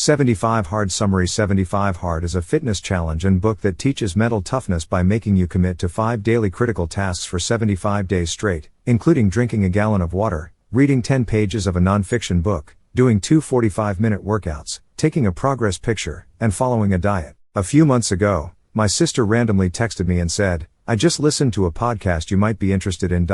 75 Hard Summary. 75 Hard is a fitness challenge and book that teaches mental toughness by making you commit to 5 daily critical tasks for 75 days straight, including drinking a gallon of water, reading 10 pages of a non-fiction book, doing 2 45-minute workouts, taking a progress picture, and following a diet. A few months ago, my sister randomly texted me and said, "I just listened to a podcast you might be interested in."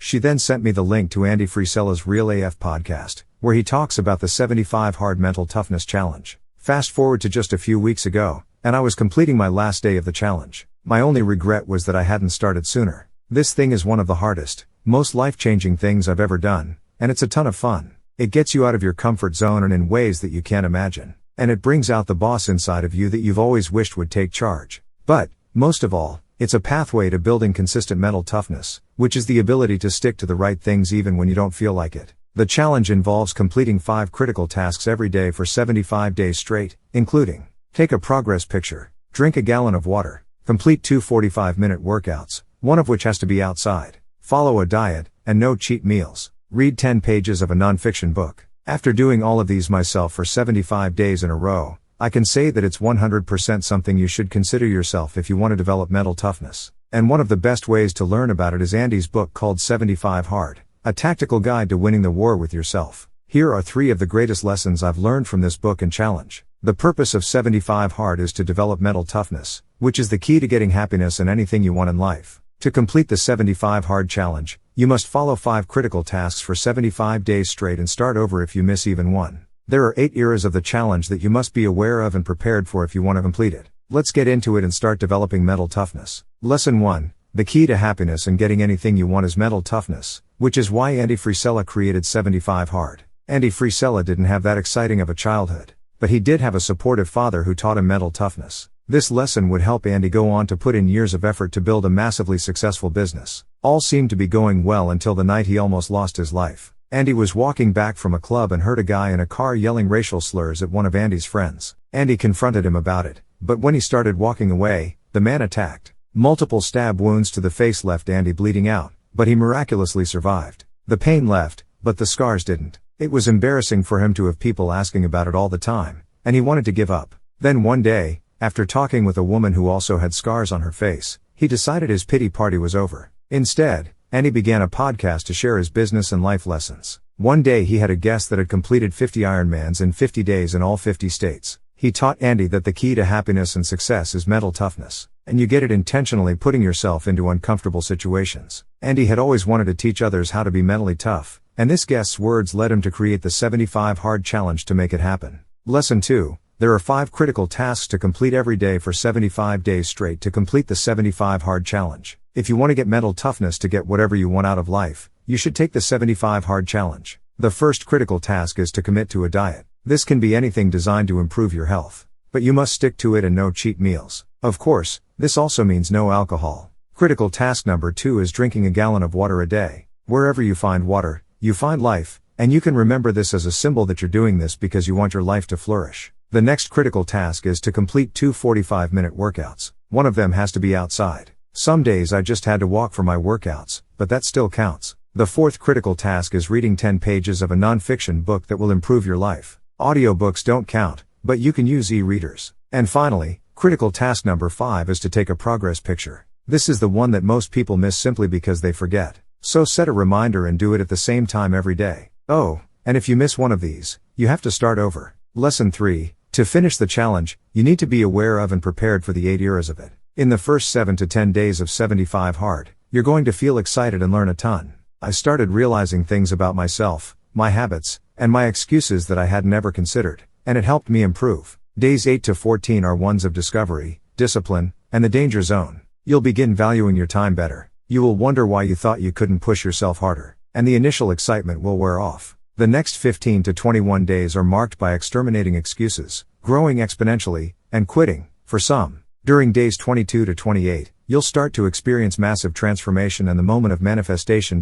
She then sent me the link to Andy Frisella's Real AF podcast, where he talks about the 75 Hard Mental Toughness Challenge. Fast forward to just a few weeks ago, and I was completing my last day of the challenge. My only regret was that I hadn't started sooner. This thing is one of the hardest, most life-changing things I've ever done, and it's a ton of fun. It gets you out of your comfort zone and in ways that you can't imagine. And it brings out the boss inside of you that you've always wished would take charge. But, most of all, it's a pathway to building consistent mental toughness, which is the ability to stick to the right things even when you don't feel like it. The challenge involves completing 5 critical tasks every day for 75 days straight, including: take a progress picture, drink a gallon of water, complete 2 45-minute workouts, one of which has to be outside, follow a diet, and no cheat meals, read 10 pages of a non-fiction book. After doing all of these myself for 75 days in a row, I can say that it's 100% something you should consider yourself if you want to develop mental toughness. And one of the best ways to learn about it is Andy's book called 75 Hard, a tactical guide to winning the war with yourself. Here are 3 of the greatest lessons I've learned from this book and challenge. The purpose of 75 Hard is to develop mental toughness, which is the key to getting happiness and anything you want in life. To complete the 75 Hard challenge, you must follow 5 critical tasks for 75 days straight and start over if you miss even one. There are 8 eras of the challenge that you must be aware of and prepared for if you want to complete it. Let's get into it and start developing mental toughness. Lesson 1. The key to happiness and getting anything you want is mental toughness, which is why Andy Frisella created 75 Hard. Andy Frisella didn't have that exciting of a childhood, but he did have a supportive father who taught him mental toughness. This lesson would help Andy go on to put in years of effort to build a massively successful business. All seemed to be going well until the night he almost lost his life. Andy was walking back from a club and heard a guy in a car yelling racial slurs at one of Andy's friends. Andy confronted him about it, but when he started walking away, the man attacked. Multiple stab wounds to the face left Andy bleeding out, but he miraculously survived. The pain left, but the scars didn't. It was embarrassing for him to have people asking about it all the time, and he wanted to give up. Then one day, after talking with a woman who also had scars on her face, he decided his pity party was over. Instead, Andy began a podcast to share his business and life lessons. One day he had a guest that had completed 50 Ironmans in 50 days in all 50 states. He taught Andy that the key to happiness and success is mental toughness, and you get it intentionally putting yourself into uncomfortable situations. Andy had always wanted to teach others how to be mentally tough, and this guest's words led him to create the 75 Hard challenge to make it happen. Lesson 2. There are 5 critical tasks to complete every day for 75 days straight to complete the 75 Hard challenge. If you want to get mental toughness to get whatever you want out of life, you should take the 75 Hard challenge. The first critical task is to commit to a diet. This can be anything designed to improve your health, but you must stick to it and no cheat meals. Of course, this also means no alcohol. Critical task number 2 is drinking a gallon of water a day. Wherever you find water, you find life, and you can remember this as a symbol that you're doing this because you want your life to flourish. The next critical task is to complete 2 45-minute workouts. One of them has to be outside. Some days I just had to walk for my workouts, but that still counts. The fourth critical task is reading 10 pages of a non-fiction book that will improve your life. Audiobooks don't count, but you can use e-readers. And finally, critical task number 5 is to take a progress picture. This is the one that most people miss simply because they forget. So set a reminder and do it at the same time every day. Oh, and if you miss one of these, you have to start over. Lesson 3. To finish the challenge, you need to be aware of and prepared for the 8 eras of it. In the first 7 to 10 days of 75 Hard, you're going to feel excited and learn a ton. I started realizing things about myself, my habits, and my excuses that I hadn't ever considered, and it helped me improve. Days 8 to 14 are ones of discovery, discipline, and the danger zone. You'll begin valuing your time better. You will wonder why you thought you couldn't push yourself harder, and the initial excitement will wear off. The next 15 to 21 days are marked by exterminating excuses, growing exponentially, and quitting, for some. During days 22 to 28, you'll start to experience massive transformation and the moment of manifestation.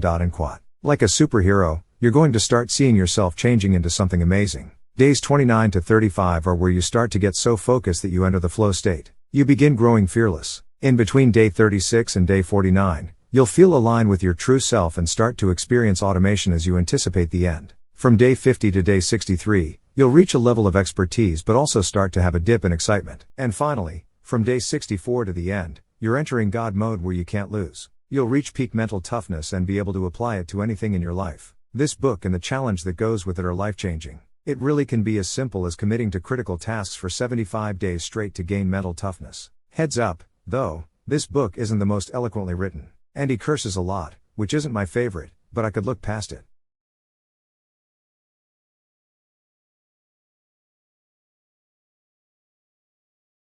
Like a superhero, you're going to start seeing yourself changing into something amazing. Days 29 to 35 are where you start to get so focused that you enter the flow state. You begin growing fearless. In between day 36 and day 49, you'll feel aligned with your true self and start to experience automation as you anticipate the end. From day 50 to day 63, You'll reach a level of expertise but also start to have a dip in excitement. And finally, from day 64 to the end, you're entering God mode where you can't lose. You'll reach peak mental toughness and be able to apply it to anything in your life. This book and the challenge that goes with it are life-changing. It really can be as simple as committing to critical tasks for 75 days straight to gain mental toughness. Heads up, though, this book isn't the most eloquently written. And he curses a lot, which isn't my favorite, but I could look past it.